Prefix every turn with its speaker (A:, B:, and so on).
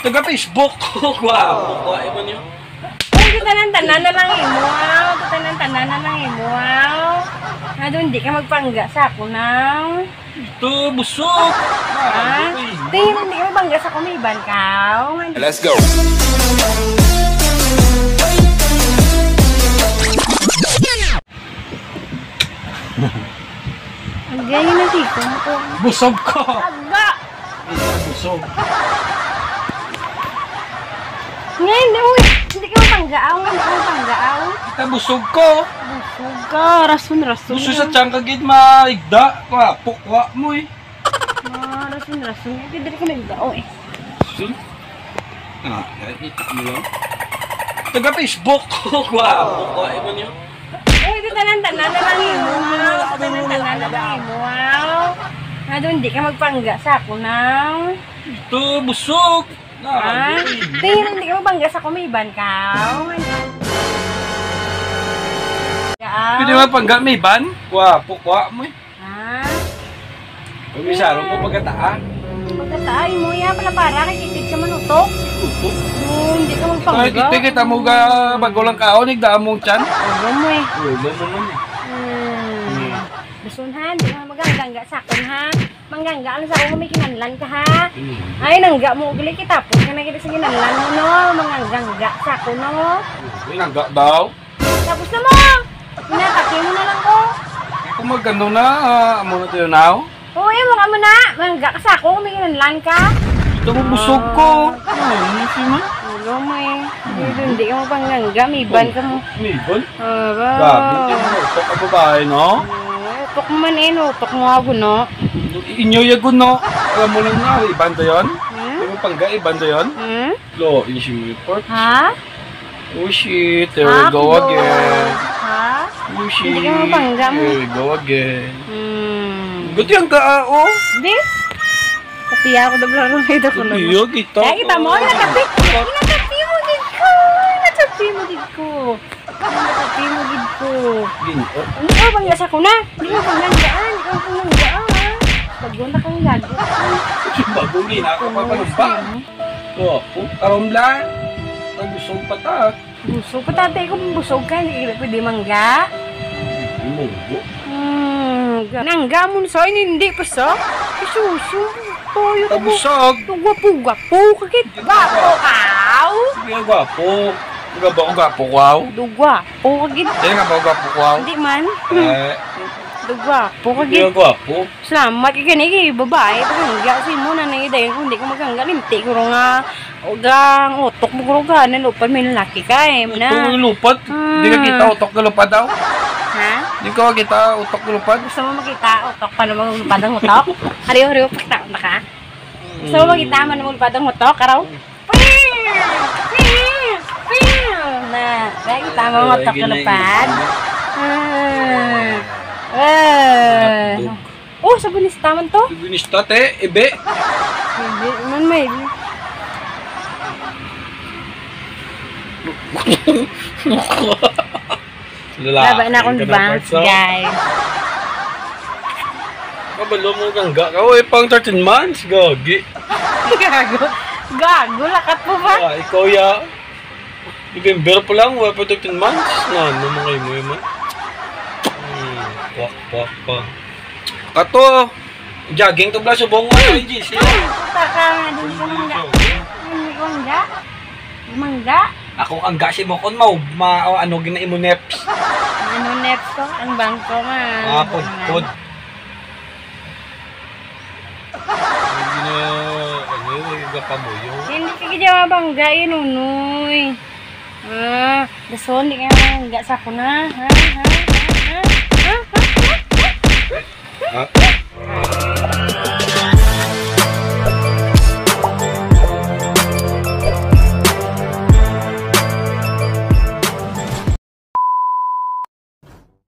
A: Taga Facebook. Wow. Kuha mo niyo.
B: Ay, tanan-tanan na lang imuaw. Tanan-tanan na lang imuaw. Hindi ka magpangga sa ako now.
A: Ito, busog.
B: Ha? Hindi ka magpangga sa kumiban ka.
C: Let's go.
B: Ang ganyan na dito.
A: Busog ko.
B: Agga!
A: Busog.
B: Ngayon, hindi ka mapanggaaw. Hindi ka mapanggaaw.
A: Kita busog ko.
B: Busog ka. Rason.
A: Busog sa tiyang kagid maigda. Kuha mo eh.
B: Rason. Hindi ka maigdao eh.
A: Busog? Ita mo lang. Taga Facebook. Wow. Kuha mo niyo.
B: Ay, tanan-tanan na lang imuaw. Tanan-tanan na lang imuaw. Hindi ka magpangga sa ako now.
A: Ito, busog.
B: Hindi ka magpangga sa kumiban ka.
A: Pwede mo pangga may ban? Kuha mo eh. Pag-isaro mo pagkataan.
B: Pagkataan mo yan pala para kikitid ka manutok.
A: Utok.
B: Hindi ka magpangga.
A: Kita mo ga bago lang kaon, nagdaan mong tiyan.
B: Ulo mo eh.
A: Ulo mo man eh.
B: Gusto ha, hindi ka magangga sa akin ha. Manggangga lang sa ako, may kinanlan ka ha. Ay, nangga mo, gali kita po. Kaya nakita sa kinanlan mo no, manggangga sa ako no.
A: Nangga daw.
B: Tapos na mo, pinatake mo na lang ko.
A: Kung magano na, amo na tayo now.
B: Oo, mga mo na, mangga ka sa ako, may kinanlan ka.
A: Ito mo busog ko. Hindi mo.
B: Ulo mo eh. Hindi ka mo panggangga, may ban ka mo.
A: May ban?
B: Aba.
A: Grabe, utok ka babae no?
B: Utok mo man eh, utok mo ako no.
A: Inyo yagun no. Alam mo lang na, ibanda yun? May pangga, ibanda yun? Lo, ini si report.
B: Ha?
A: Oh shit, there we go again.
B: Ha?
A: Oh shit,
B: Hindi ka mapangga mo.
A: there we go again. Guti ang kao.
B: Hindi? Tapi ako dablaro na ito ko lang.
A: Iyo, kita.
B: Kaya kita mo, natapi mo gid ko. Natapi mo gid ko.
A: Ginto.
B: Hindi ka bang yasa ko na? Hindi ka bang nandaan? Hindi ka bang nandaan? Bago na kang lago.
A: Bagulin ako papalumpa. Oh, karon lang. Busog pa ta.
B: Busog pa tatay ko, busog ka. Hindi ka pwede mangga.
A: Munggo.
B: Nangga mo sa hindi pa sa. Susu. Toyo ko.
A: Busog.
B: Gwapo. Kakit. Gwapo kaw.
A: Hindi gwapo. Nga ba ako gwapo kwaw?
B: Gwapo kakit.
A: Hindi nga ba ako gwapo kwaw?
B: Hindi man. Gwapo
A: Hindi
B: kakit.
A: nga gwapo.
B: Salamat ka kani babae. Pagangga si mo na naiday kung hindi ka magangga. Limti ko nga. Ugang utok mo ko nga. Nalupad may lalaki ka eh.
A: Ito yung lupad. Hindi ka kita utok na lupad daw.
B: Ha?
A: Hindi ka kita utok na lupad.
B: Gusto mo makita utok paano magulupad ang utok? Hariyo-hariyo pagtaon na ka? Gusto mo makita man magulupad ang utok? Karaw? Na, kaya kita mo ang utok na lupad? Oh, sabunis taman to?
A: Binista te, ebe.
B: Hindi, man may. Laba na akong banks, guys.
A: Kabalo mo gangga ka. Uy, pang 13 months. Gagi.
B: Gago, lakat mo ba?
A: Ikaw ya. November pa lang, wala pa 13 months. Ano mo kayo mo yun man? Pak. Kato, jogging to bla subong mo ay GC.
B: Puta ka nga, hindi ko mangga. Hindi ko mangga? Mangga?
A: Ako ang gasi mo kon mo, ano gina imo neps.
B: Ano next ko? Ang bangko nga.
A: Pod. Gina mo yun.
B: Hindi ka kaya mabangga yun, unoy. Dason, hindi ka mangga sa ako na. Ha?